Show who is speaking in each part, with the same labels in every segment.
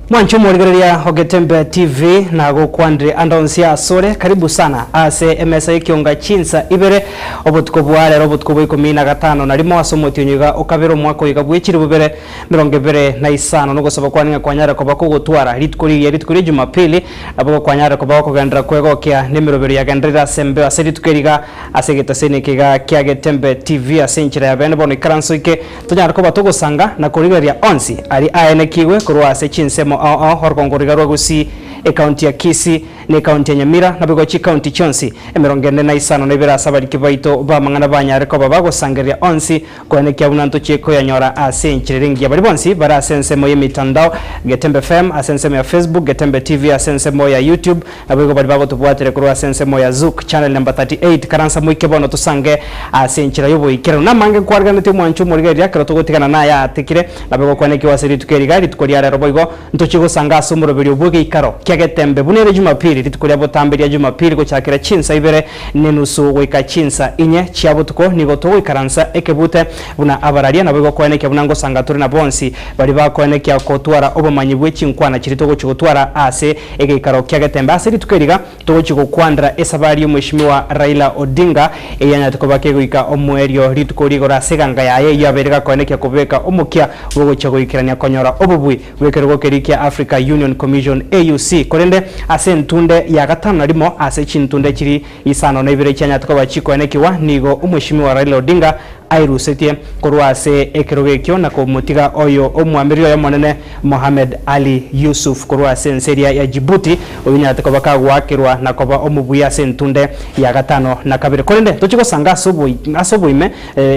Speaker 1: Mwancho mwaligaria Ogetembe TV na gukwandire andonsia sore karibu sana ase MSI kionga chinsa ibere obutuko bware robutuko bwo 15 na limo asomoti onyiga okabero mwako igabwikiri bubere 25 no gusaba kwaninga kwanyara ko bakugutwara ritkuri Jumapili abo kwanyara ko bakugandira kwegokya nemirobero yagendera sembe aseritukeriga asegeta senekiga kyagetembe TV asenchira yabene bono ikaransoike tunyara ko batugusanga na kurigaria onsi ari aenekiwe kurwa ase chinsemo horkongoriga rwagusi county ya Kisii ne county ya Nyamira na bigochi county chonsi emerongene na isano na ibira sabari kibaito ba mangana banyare ko babago sangeria onsi kwene kya bunanto cheko ya nyora asenchiringi ya baribonsi bara asense moye mitandao Getembe FM asense ya Facebook Getembe TV asense moya YouTube na bigo baribago tubwatere kurwa asense moya Zouk channel number 38 karansa muike bono tusange asenchira yobo ikero na mange kwargana te mwanchu murigeria kero tugotikana na ya atikire na bigo kwene kiwasiri tukeriga ritukoriare roboigo ntochigo sanga asumuro biri ubuge ikaro kyagetembe bunere Jumapili ritukuria botamberia Jumapili ko cyakira chinsa ibere nenusu wika chinsa inye cyabutuko nigo to wikaransa ekebute buna abararia na bigo kwene kebunango sanga turi na bonsi bari bakwene kya kotwara obumanyi bw'ekinkwana kirito go cyotwara ase egekaro kyagetembe ase ritukeriga to cyiko kwandra esabari y'umushimiwa Raila Odinga eyanya tukobake guika omwerio ritukurigo raseganga yaye yaberega kwene kya kubeka omukya bwo cyaguyikirania konyora obubwi wekerego kerikia Africa Union Commission AUC korende ase ntunde ya gatano rimo ase chintunde kiri isano na ibire cyanya tukaba chikoenekiwa nigo umushimiwa Raila Odinga airusetie kurwase ekerogekyo na komutiga oyo omwambiriro ya monene Mohamed Ali Yusuf kurwase nseria ya Djibouti obinya tukaba kagwakirwa na koba omubuya sentunde ya gatano na kabire korende tochiko sanga asobuime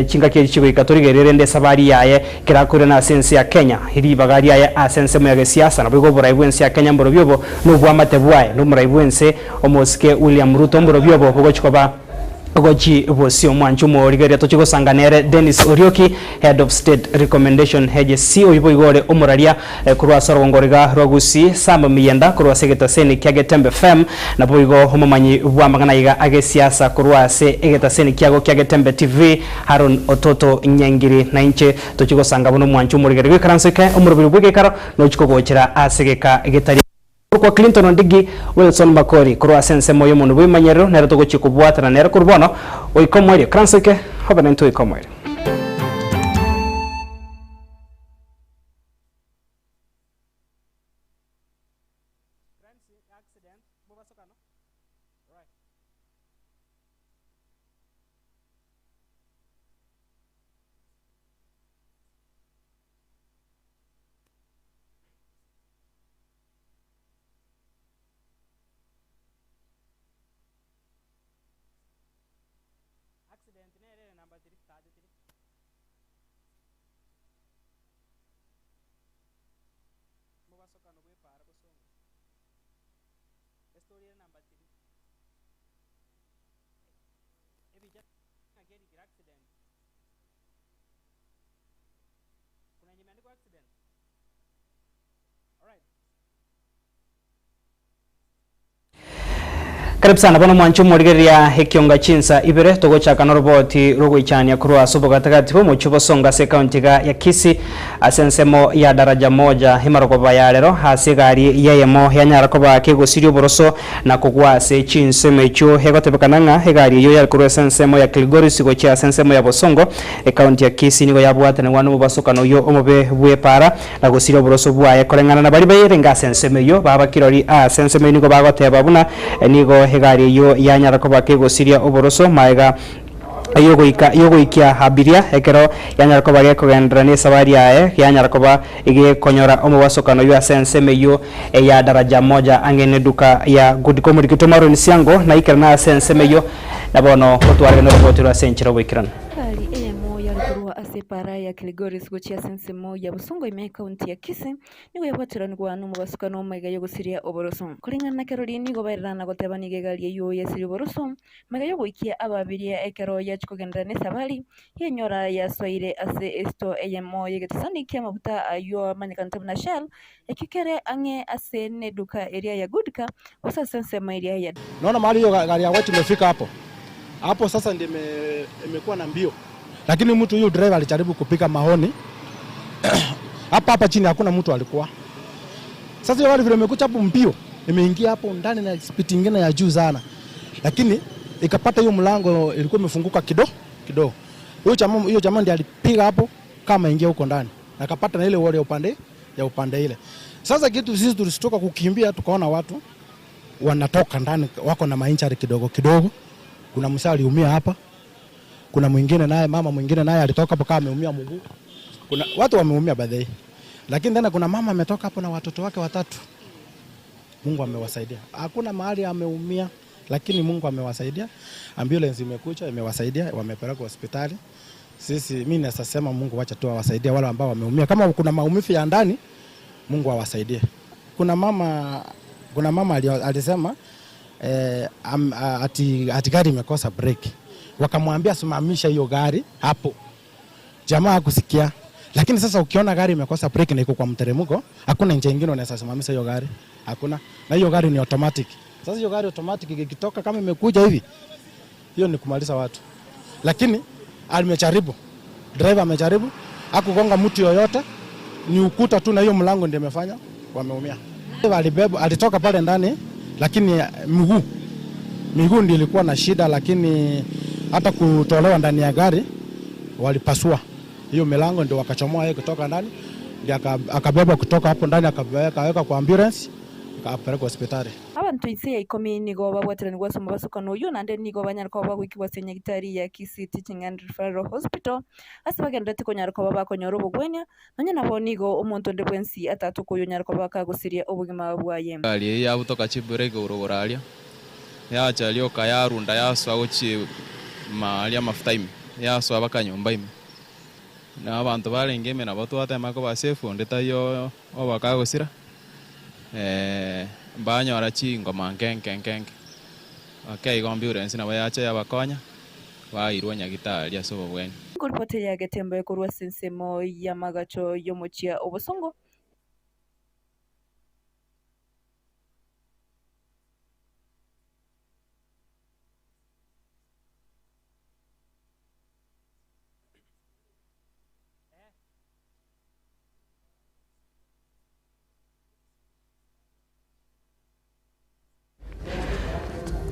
Speaker 1: chinga kiri chigo katoligerere nde sabari yaye kirakure na sense ya Kenya hiri bagari yaye asense mu ya siasa na bigo burayibwense ya Kenya mborobyobo n'ubwa amatebwaye n'umurayibwense omosike William Ruto mborobyobo bwo chikoba Ogochi bosio mwanchu morigeria tochiko sanganere Dennis Orioki head of state recommendation HC oyiboigore omuraria kurwa sorongorega rogusi Sam Miyenda kurwa segeta seni kyagetembe FM na boigo homomanyi bwa magana yiga agesiasa kurwa se egeta seni kyago kyagetembe TV Haron Ototo Nyangiri na inche tochiko sanga bono mwanchu morigeria karansoke omurubiri bwegekaro no chiko gochira asegeka getari kwa Clinton Ondigi Wilson Makori kurwa sense moyo muntu bimanyero nero to gochikubwata na nero kurbono oikomwere kransoke hoba nento ikomwere Karibu sana bwana mwanchu murigeria hekionga chinsa ibere togocha kanoroboti rogo ichania kurwa subo katakati ho muchubo songa se county ya Kisii asensemo ya daraja moja himarokoba ya lero hasigari yeyemo yanyara koba kegosirio boroso na kugwa se chinseme cho hegotebekananga hegari yo ya kurwa sensemo ya Kilgori sigo cha sensemo ya Bosongo county ya Kisii nigo yabwata ne wanu basokano yo omobe bwepara na gosirio boroso bwa yakorengana na bari bayirenga senseme yo baba kirori senseme nigo bagoteba buna nigo hegari yo yanyara koba kegosiria oboroso maiga yogo ikia habiria ekero yanyara koba gekogendra ne sabari yae yanyara koba ige konyora omubasokano yo asenseme yo ya daraja moja angene duka ya good community tomaro ni siango na ikera na asenseme yo nabono otware no robotiro asenchiro wikiran para ya Kilgori sigochia sense moja Busongo ime county ya Kisii nigo yakwatira nigwa no mubasukano maiga yo gusiria oboroso kuringana na Caroline nigo bairana goteba nigegalie yo yasiri oboroso maiga yo goikia ababiria ekero ya chikogendera ne sabali yenyora ya soire ase esto eyemo yegetsani kia mabuta ayo manikantam na shell ekikere ange ase ne duka area ya Goodka wasa sense area ya
Speaker 2: naona mahali hiyo gari ya watu imefika hapo sasa ndio imekuwa na mbio. Lakini mtu huyu driver alijaribu kupiga mahoni. Hapa chini hakuna mtu alikuwa. Sasa hiyo gari vile imekuja hapo mbio, imeingia hapo ndani na speed nyingine ya juu sana. Lakini ikapata hiyo mlango ilikuwa imefunguka kidogo. Hiyo jamaa ndiye alipiga hapo kama ingia huko ndani. Akapata na ile wale ya upande ile. Sasa kitu sisi tulistoka kukimbia, tukaona watu wanatoka ndani wako na mainjari kidogo. Kuna msee aliumia hapa. Kuna mwingine naye, mama mwingine naye alitoka hapo kama ameumia mguu. Kuna watu wameumia baadaye. Lakini tena kuna mama ametoka hapo na watoto wake 3. Mungu amewasaidia. Hakuna mahali ameumia, lakini Mungu amewasaidia. Ambulance imekuja, imewasaidia, wamepeleka hospitali. Mimi nasema Mungu wacha tu awasaidie wale ambao wameumia. Kama kuna maumivu ya ndani, Mungu awasaidie. Kuna mama alisema ati gari imekosa breki. Wakamwambia simamisha hiyo gari hapo. Jamaa hakusikia. Lakini sasa ukiona gari imekosa breki na iko kwa mteremko, hakuna njia nyingine unaweza simamisha hiyo gari. Hakuna. Na hiyo gari ni automatic. Sasa hiyo gari automatic ikitoka kama imekuja hivi, hiyo ni kumaliza watu. Lakini alimejaribu. Driver amejaribu, hakugonga mtu yoyote. Ni ukuta tu na hiyo mlango ndio imefanya wameumia. Alitoka pale ndani, lakini miguu ndio ilikuwa na shida, lakini hata kutolewa ndani ya gari walipasua hiyo milango, ndio wakachomoa yeye kutoka ndani, ndio akabeba kutoka hapo ndani, akaweka kwa ambulance, akapeleka hospitali.
Speaker 3: Abantu ise ikomi nigo babwatirani gwasoma basukano uyu nande nigo banyarko bagwikibwa senyagitari ya Kisii Teaching and Referral Hospital ase bagendete konyarko babakonyora obugwenya nanye nabo nigo omuntu nde bwensi atatu kuyo nyarko bakagusiria obugima bwaye
Speaker 4: ali ya butoka chiburege urogoralia ya chalio kayarunda yaswa uchi mali amafuta ime yaswa bakanyomba ime na abantu balengeme nabo twatema ko basefu ndeta yo obakagusira banyora chingoma nkenkenkenke okay ambulance nabo yacha yabakonya bairwa nyagitari asobo bweni
Speaker 3: kuripote ya Getembo ekorwa sensemo ya magacho yomochia obosongo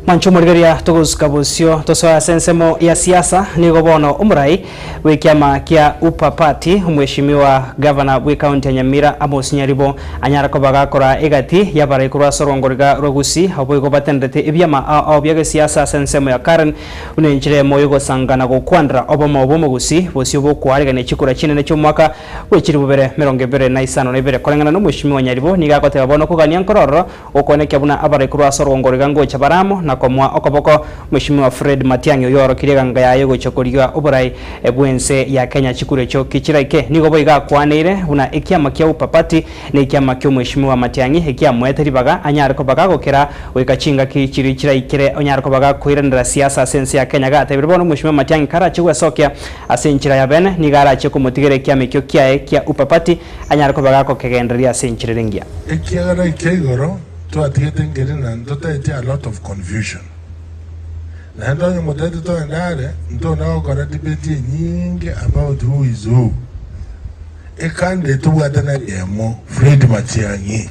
Speaker 1: Mancho Murigeria tuguzikabusio tosoya sensemo ya siasa nigo bono umurai wekiama kia UPA Party umweshimiwa governor we county ya Nyamira Amos Nyaribo anyara ko bagakora egati yabara ikurwa sorongoriga rogusi aboigo batendete ibyama ao byage siasa sensemo ya Karen unenjire moyo sangana go kwandra obomo bomugusi bosio bo kwarigane chikura kinene cyo mwaka wekiri bubere 2025 nebere korengana no mweshimiwa Nyaribo nigakote bono kugania nkororo okoneke buna abara ikurwa sorongoriga ngo chabaramo na komwa okoboko mweshimiwa Fred Matiang'i yoro kirega yayo gochokorigwa oburai ebwense ya Kenya chikure cyo kichiraike nigo boiga kwanire una ikiama kia UPA Party ne ikiama kyo mweshimiwa Matiang'i ikiama eteri baga anyara ko baga gokera wekachinga kichiri kiraikire onyara ko baga kuirandira siasa sense ya Kenya gata bibono mweshimiwa Matiang'i kara chigwe sokya asenchira ya bene nigara chiko mutigere kiama kyo kia UPA Party anyara ko baga ko kegenderia asenchire ringia
Speaker 5: ikiagara ikegoro to atigete na ndote a lot of confusion na ndo ni mutete to ndare ndo na okora debate nyingi about who is who ekande tubwata na yemo Fred Matiang'i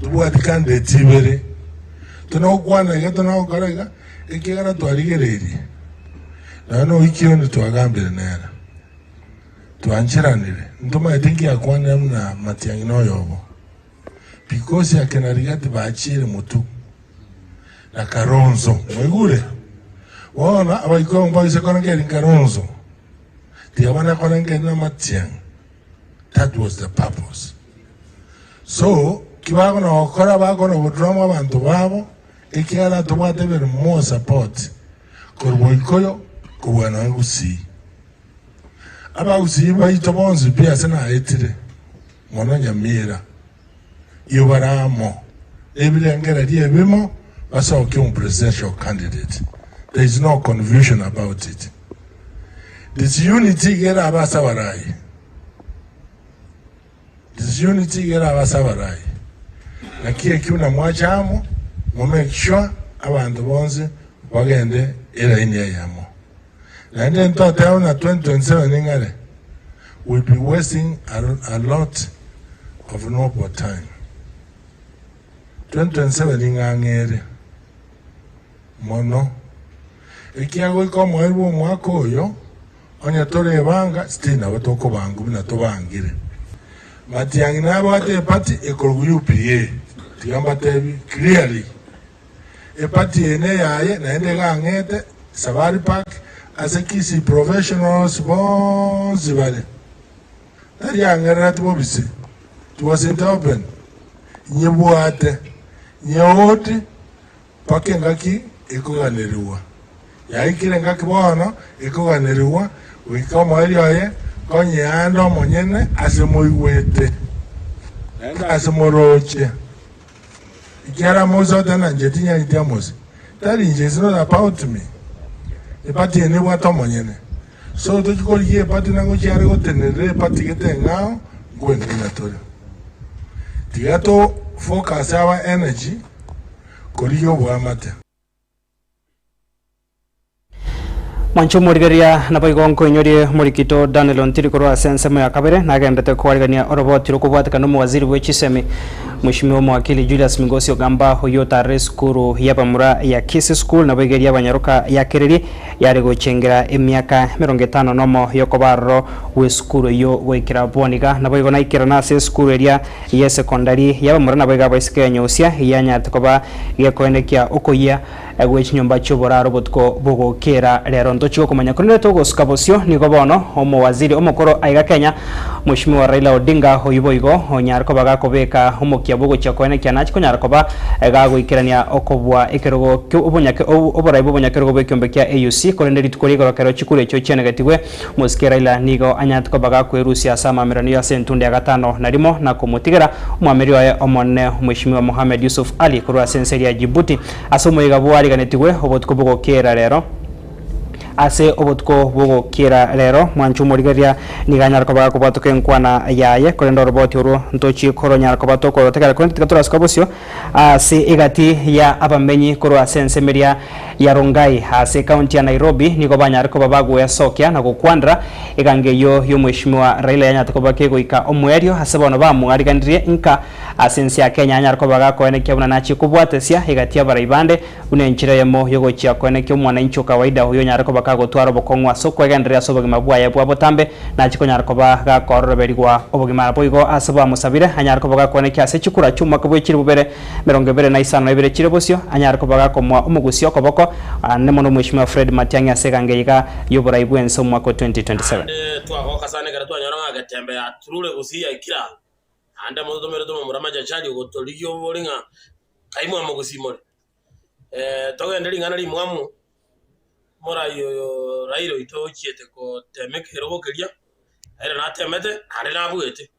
Speaker 5: tubwata kande tibere tunokwana geto na okora ikigana twarigereri na no ikio ni twagambire nera twanchiranire ndoma etingi akwana na Matiang'i no yobo because ya kenarigati baachire mutu na Karonzo mwigure wana abaiko mbaise konangeri Karonzo tiabana konangeri na Matiang'i. That was the purpose. So kibago na okora bago na drama abantu babo ikiala tubate ver more support korboikoyo kubwana ngusi aba usi baito bonzi pia sana etire mwana Nyamira iyo baramo ebirengera diebimo basoke un presidential candidate. There is no confusion about it. This unity gera abasabarai. This unity gera abasabarai. Na kie kiuna mwachamo mo make sure abantu bonze bagende era inia yamo. Na then to tell na 2027 ngare we'll be wasting a lot of noble time. 2027 ing'ang'ere mono ikiago ikomwerwo omwaka oyo onya torebanga stina batokobangu bina tobangire Matiang'i nabwate epati ekorwa UPA tigamba tebi clearly epati ene yaye naende gang'ete Safari Park ase kisi professionals bonsi bale tari ang'erera tibobise tibasente open nyebwate nyeoti pake ngaki ikuganiriwa yaikire ngaki bono ikuganiriwa wikoma erioye konye ando monyene ase moigwete naenda ase moroche ikiara mozote na njetinya itiamosi tari nje is not about me epati ene bwata monyene so tukikori epati nango chiare gotenere epati getengao ngwenginatore tigato focus our energy koriyo bwamate
Speaker 1: Mwancho murigeria naboigonko inyori murikito Daniel Ontiri korwa sensemo ya kabere nagendete kwarigania oroboti rukubwatikana mu waziri w'echisemi Mheshimiwa Mwakili Julius Migosi ogamba hoyo tare skuru y'abamura ya Kisi School naboigeria abanyaruka ya Kiriri yari gochengera emyaka 50 nomo yokobarro we skuru yo gwikira boniga naboigona ikira na se skuru eria ya secondary y'abamura naboiga baisike nyosia yanyate koba yekoenekia okoya gwechinyomba choboraro botko bogokera rero ntochiko kumanya kunire togosuka bosio nigo bono omo waziri omokoro aiga Kenya Mheshimiwa Raila Odinga hoyiboigo onyarko bagakobeka omokia bogo chakoene kyanachi konyarkoba gagwikirania okobwa ekerogo obonyake oboraibo bonyakerogo bekyombe kya AUC korende ritukorigo kero chikure cyo cyenegatigwe Musikira Raila nigo anyatko bagakwerusia sama mirano ya sentunde ya gatano narimo na kumutigera mwameri wa omone Mheshimiwa Mohamed Yusuf Ali kurwa senseri ya Djibouti asomoiga bwari ganetigwe obotko bogokera rero ase obotko bogokera rero mwanchu murigeria niganyar ko baga ko batoke nkwana yaye korendo roboti uru ntochi koronyar ko batoko rotegara ko ntikatura skabosio ase egati ya abamenyi korwa sensemeria ya Rongai ase county ya Nairobi niko banyar ko babagwe sokya na gokwandra egangeyo yo Mheshimiwa Raila yanyate ko bakego ika omwerio ase bono bamwariganire inka asensi ya Kenya anyar ko baga ko ene kyabuna nachi kubwatesia egati ya baraibande unenchira yemo yogochia ko ene kyo mwana incho kawaida huyo nyar ko baka gotwara bokongwa soko egendria sobogima bwaye bwa botambe na chikonyar ko baga korroberigwa obogima boigo asaba musabire anyar ko baga ko ene kyase chikura chuma ko bwechiri bubere 25 chire bosio anyar ko baga ko omugusio ko boko nemono Mheshimiwa Fred Matiang'i asegangeiga yoboraibu enso mwako 2027
Speaker 6: twagoka sana gara twanyora agatembe ya turure gusia ikira anda modo mere to murama jachaji gotoriyo boringa kaimwa mugusimore togenderi ngana ri mwamu mora yo rairo itochiete ko temekero bokeria era na temete ari na bwete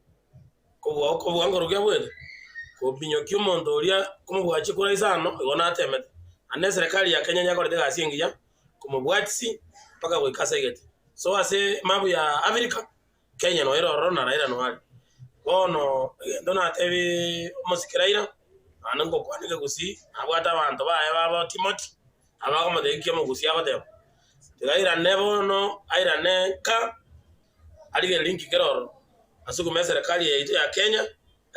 Speaker 6: ko bwangoro gya bwete ko binyo kyumondo ria kumubwachi kura isano igona temete ane serikali ya Kenya nyako ndega asingia kumubwatsi paka gwikasa igete so ase mabu ya Afrika Kenya no ero na Raila no ali bono ndona tebi Musikiraira anango kwanike gusi abwata abantu baye baba Timothy abagoma de kyo mugusi abate Raila nebo no aira ne ka alige linki keroro asukume serikali ya Kenya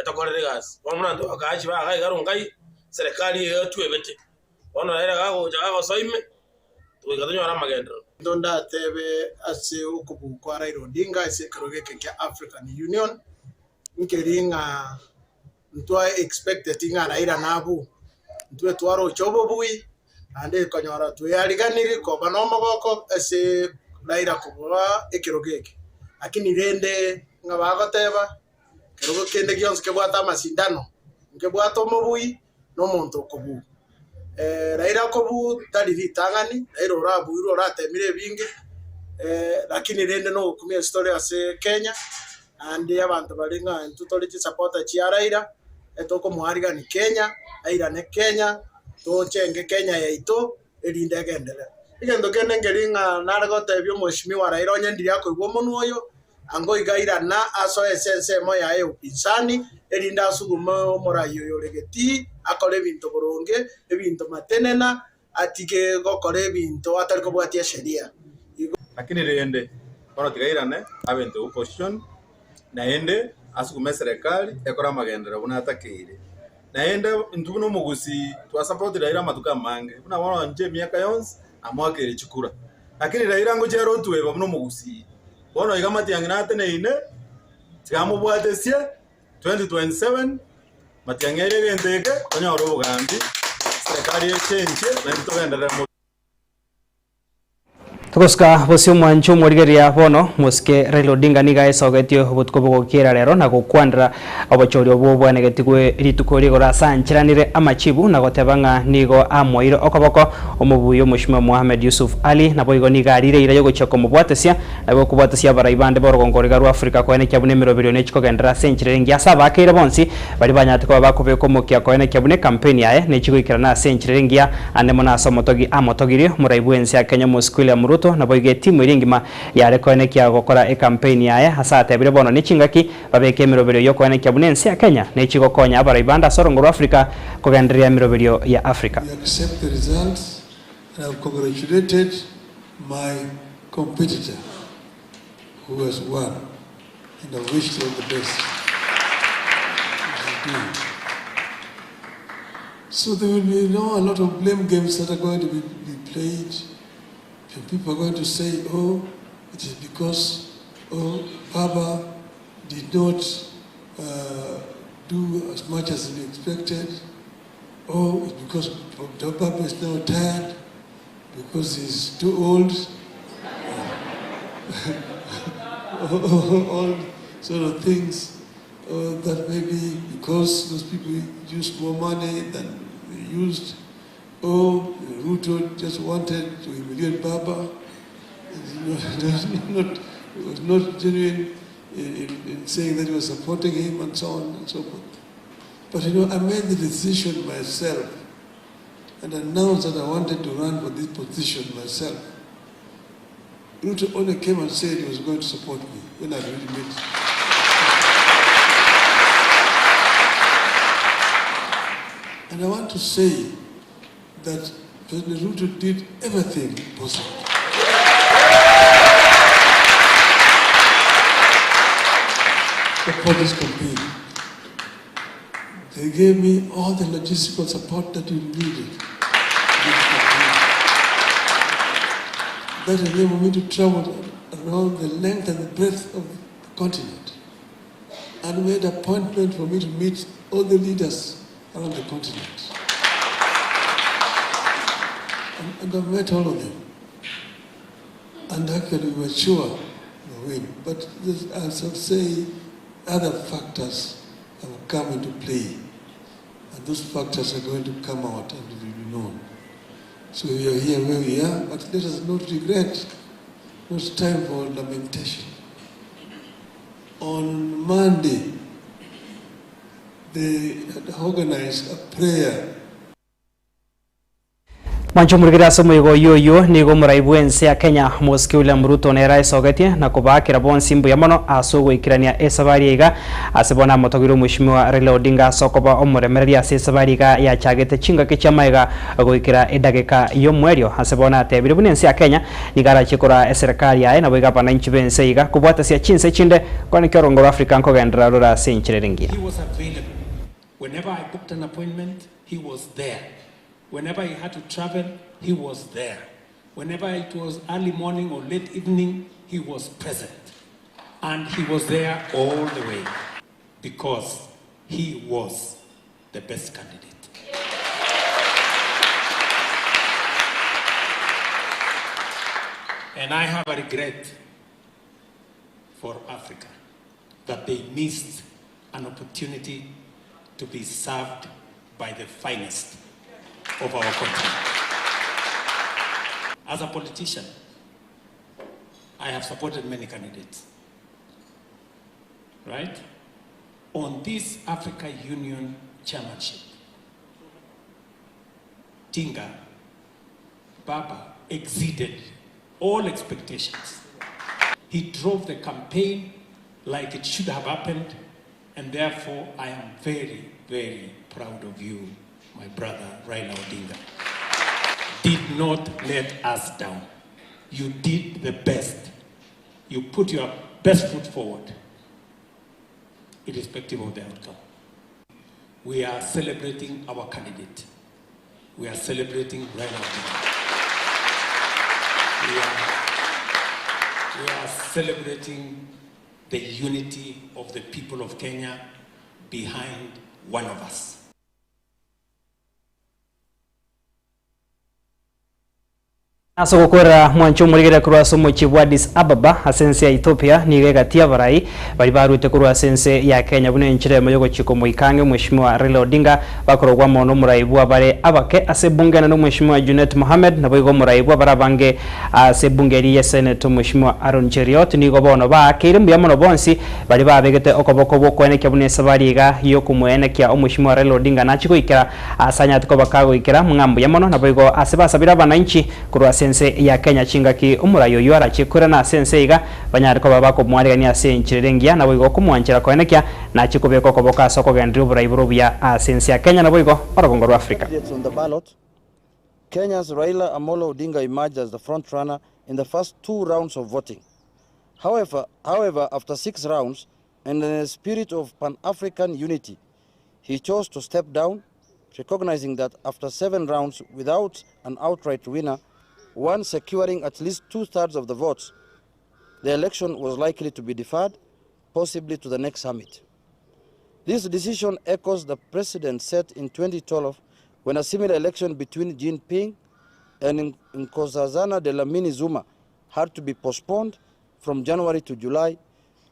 Speaker 6: etokorere gas bomna ndo akachi ba gai garungai serikali yetu ebete ono Raila gago jago soime tuigatonyora magendro
Speaker 7: ndonda tebe ase ukubu kwa Raila Odinga ase kerogeke kya African Union nkeringa ntwa expected inga Raila nabu ntwe twaro chobo bui ande konyora tuyariganiri ko banomo goko ase Raila kuba ekirogeke akini rende ngabagoteba kerogo kende gyonse kebwata masindano nkebwata omubui no muntu kubu Raila kubu tari tangani Raila rabu iro ratemire bingi lakini rende no kumia story ase Kenya andi abantu balinga ntutoliti supporter chi Raila etoko muhariga ni Kenya Raila ne Kenya to chenge Kenya yaito erinde gendele igendo kene ngeringa naragote byo Mheshimiwa Raila onyendiri yako igwo munu oyo ango igaira na aso esense moya ye upinzani erinda asuguma morayo yoregeti akole bintu boronge ebintu matenena atige gokore bintu atariko bwatia sheria
Speaker 8: lakini rende kono tigairane abente opposition na ende asukume serikali ekora magendero buna atakire naende ntubuno mugusi twa support Raila matuka mange buna wana nje miaka yonse amwakere chikura lakini Raila ngo chero tuwe bamuno mugusi bono igamati yanginate neine tigamu bwatesie 2027 matiangere benteke onyoro bugambi serikali echenje na ntogenda
Speaker 1: tukoska bosio mwancho mworigeria bono muske Raila Odinga niga esogetio butko bugokira rero na gukwandira abachori obo bwanegetigwe rituko rigora sanchiranire amachibu na gotebanga nigo amoire okoboko omubuyo mushima Mohamed Yusuf Ali na boigo niga arire ira yogochoko mubwatesia na bokubwatesia baraibande borogongorega ru Afrika kwene kyabune 20 nechiko gendera senchire ngia saba akire bonsi bari banyate ko bakobeko mukia kwene kyabune campaign yae nechiko ikirana senchire ngia andemo na somotogi amotogirio muraibwensi akenya muskulia muruto na boige timu iringima yare kwene kya gukora e campaign yae hasate bire bono nichingaki babeke mirobero yo kwene kya bunensi ya Kenya nechigo konya abaribanda sorongoro Afrika kugenderia mirobero ya Afrika.
Speaker 9: We accept the results and I've congratulated my competitor who has won and I wish them the best. So there will be a lot of blame games that are going to be played. And people are going to say, oh, it is because, Baba did not do as much as we expected. Oh, it's because Baba is now tired, because he's too old. All sort of things. That maybe because those people used more money than they used. Oh, Ruto just wanted to humiliate Baba. It was not genuine in saying that he was supporting him and so on and so forth. But I made the decision myself and announced that I wanted to run for this position myself. Ruto only came and said he was going to support me when I really meant it. And I want to say that President Ruto did everything possible. For this campaign. They gave me all the logistical support that we needed. That enabled me to travel around the length and the breadth of the continent. And made an appointment for me to meet all the leaders around the continent. And I met all of them. And actually we were sure we'll win. But as I say, other factors have come into play. And those factors are going to come out and will be known. So we are here where we are, but let us not regret. No time for lamentation. On Monday, they had organized a prayer.
Speaker 1: Mancho murigira somo yoyo nigo muraibwense ya Kenya Muski William Ruto nera isogetie na kubakira bonsimbu ya mono aso gwikirania esabari iga asibona motogiro mushimiwa Raila Odinga sokoba omuremereria esabari iga ya chagete chinga kichama iga gwikira edagika yo mwerio asibona tebire bunense ya Kenya nigara chikora serikali ya na bwiga bananchi bense iga kubwata sia chinse chinde kwani kirongoro Africa nkogendera rura senchirengia.
Speaker 10: He was available. Whenever I booked an appointment, he was there. Whenever he had to travel, he was there. Whenever it was early morning or late evening, he was present. And he was there all the way because he was the best candidate. And I have a regret for Africa that they missed an opportunity to be served by the finest of our country. As a politician, I have supported many candidates, right? On this Africa Union chairmanship, Tinga, Baba exceeded all expectations. He drove the campaign like it should have happened, and therefore I am very, very proud of you, my brother Raila Odinga. Did not let us down. You did the best. You put your best foot forward, irrespective of the outcome. we are celebrating our candidate. We are celebrating Raila Odinga. We are celebrating the unity of the people of Kenya behind one of us.
Speaker 1: Aso gukora mwancho murigera kurwa somo chibu Addis Ababa asense ya Ethiopia ni gegatia barai bari barute kurwa sense ya Kenya bune nchire moyogo chiko muikange mheshimiwa Raila Odinga bakorogwa mono muraibu abare abake ase bunge na mheshimiwa Junet Mohamed na boigo muraibu abarabange ase bunge ri Senate mheshimiwa Aaron Cheriot ni gobono ba kirimbu ya mono bonsi bari babegete okoboko bokwane kyabune sabariga yo kumwene kya mheshimiwa Raila Odinga na chiko ikira asanya tukobakago ikira ngambu ya mono na boigo ase basabira bananchi kurwa sense ya Kenya chingaki umurayo yora chikura na sense iga banyariko babako mwarigani ase nchirengia na boigo kumwanchira koenekya na chikobeko koboka soko gendru buraiburu ya sense ya Kenya na boigo orogongoro Africa.
Speaker 11: On the ballot, Kenya's Raila Amolo Odinga emerged as the front runner in the first 2 rounds of voting. However, after 6 rounds and in a spirit of Pan-African unity, he chose to step down, recognizing that after 7 rounds without an outright winner, one securing at least 2/3 of the votes, the election was likely to be deferred, possibly to the next summit. This decision echoes the precedent set in 2012 when a similar election between Jean Ping and Nkosazana Dlamini Zuma had to be postponed from January to July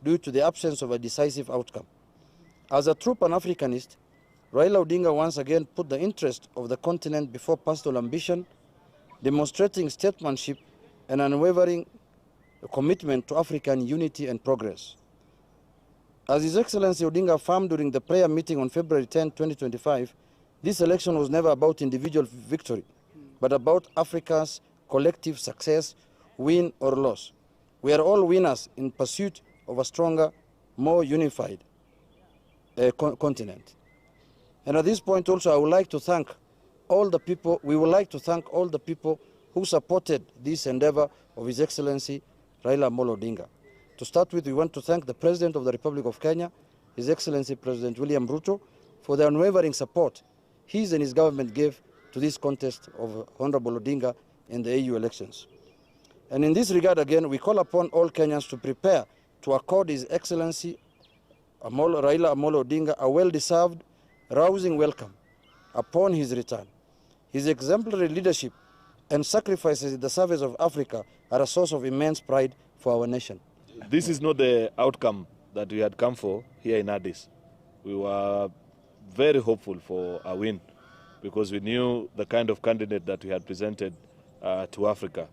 Speaker 11: due to the absence of a decisive outcome. As a true Pan-Africanist, Raila Odinga once again put the interest of the continent before personal ambition, demonstrating statesmanship and unwavering commitment to African unity and progress. As His Excellency Odinga affirmed during the prayer meeting on February 10, 2025, this election was never about individual victory, but about Africa's collective success, win or loss. We are all winners in pursuit of a stronger, more unified continent. And at this point also, I would like to thank all the people, we would like to thank all the people who supported this endeavor of His Excellency Raila Amolo Odinga. To start with, we want to thank the President of the Republic of Kenya, His Excellency President William Ruto, for the unwavering support his and his government gave to this contest of Honorable Odinga in the AU elections. And in this regard, again, we call upon all Kenyans to prepare to accord His Excellency Raila Amolo Odinga a well-deserved, rousing welcome upon his return. His exemplary leadership and sacrifices in the service of Africa are a source of immense pride for our nation.
Speaker 12: This is not the outcome that we had come for here in Addis. We were very hopeful for a win because we knew the kind of candidate that we had presented to Africa.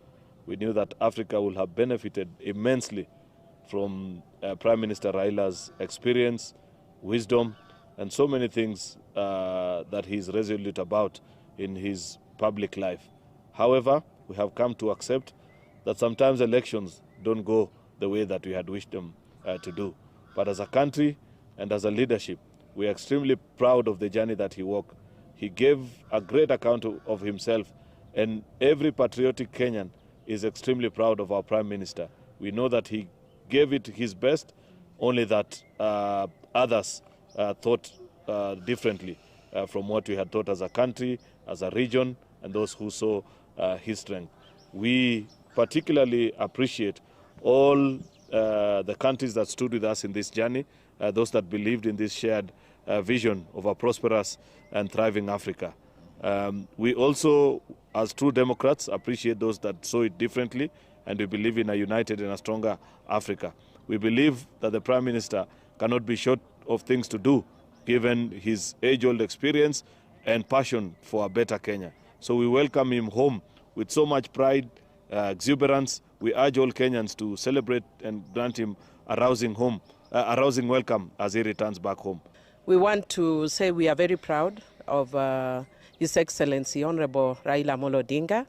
Speaker 12: We knew that Africa would have benefited immensely from Prime Minister Raila's experience, wisdom, and so many things that he is resolute about in his public life. However, we have come to accept that sometimes elections don't go the way that we had wished them to do. But as a country and as a leadership, we are extremely proud of the journey that he walked. He gave a great account of himself, and every patriotic Kenyan is extremely proud of our Prime Minister. We know that he gave it his best, only that others thought differently from what we had thought as a country, as a region, and those who saw his strength. We particularly appreciate all the countries that stood with us in this journey, those that believed in this shared vision of a prosperous and thriving Africa. We also, as true Democrats, appreciate those that saw it differently, and we believe in a united and a stronger Africa. We believe that the Prime Minister cannot be short of things to do, given his age-old experience and passion for a better Kenya. So we welcome him home with so much pride, exuberance. We urge all Kenyans to celebrate and grant him a rousing welcome as he returns back home.
Speaker 13: We want to say we are very proud of His Excellency Honorable Raila Amolo Odinga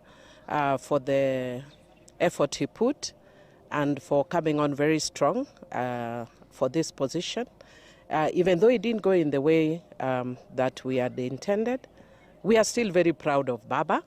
Speaker 13: for the effort he put and for coming on very strong for this position. Even though it didn't go in the way that we had intended, we are still very proud of Baba.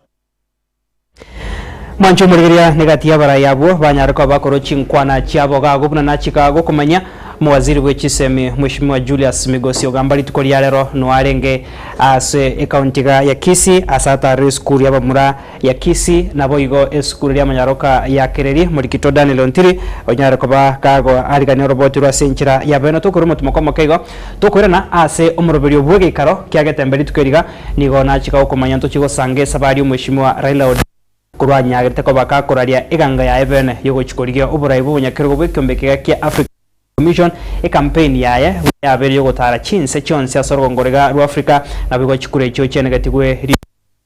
Speaker 1: Mancho murigiria negatia bara yabo banyarko bakoro chinkwana chiabo gago na chikago kumanya mwaziri w'echisemi Mheshimiwa Julius Migosi ogambari tukoria lero noarenge ase ekauntiga ya Kisii asata skuru y'abamura ya Kisii nabo igo eskuru ya manyaroka ya Kereri muri kito Daniel Ontiri onyara koba kago arigani roboti rwa senchira ya beno tukuru mutumako kego tukwirana ase umuroberi obwege karo kyagetemberi tukeriga nigo nachika okomanya ntochigo sange sabari Mheshimiwa Raila Odinga kurwanya agirite ko bakakuraria iganga ya ebene yogo chikorigia oburai bunyakirgo bw'ikyombekega kya Africa Commission campaign yaye yabere yogo tara chinse chonse asorongorega ru Africa nabigo chikure cyo chenegatigwe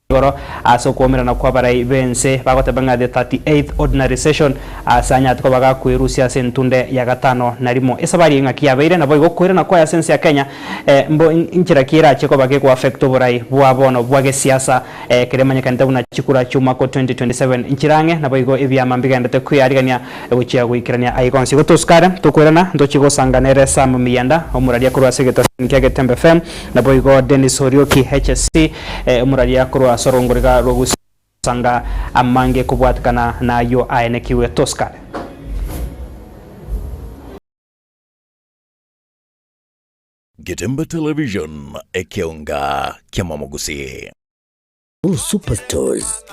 Speaker 1: goro aso kuomerana kwa barai bense bagotabanga the 38th ordinary session asanya atiko baga kwirusia sentunde ya gatano narimo esabari ngaki yabeire nabo igokwirana kwa ya sense ya Kenya mbo inchira kira chiko bage ku affect oburai bwabono bwage siasa kiremanya kanda una chikura chuma ko 2027 inchirange nabo igo ebyama mbigandete kwiyarigania ebuchya gwikirania aikonsi gotuskara tukwirana ndochigo sanganere Sam Miyanda omuradia kurwa segeto nkiage Tembe FM nabo igo Dennis Orioki HSC omuradia kurwa sorongorega rogusanga amange kubwatkana nayo aenekiwe Toscar.
Speaker 14: Getembe Television ekionga kiamamogusi.
Speaker 15: Superstores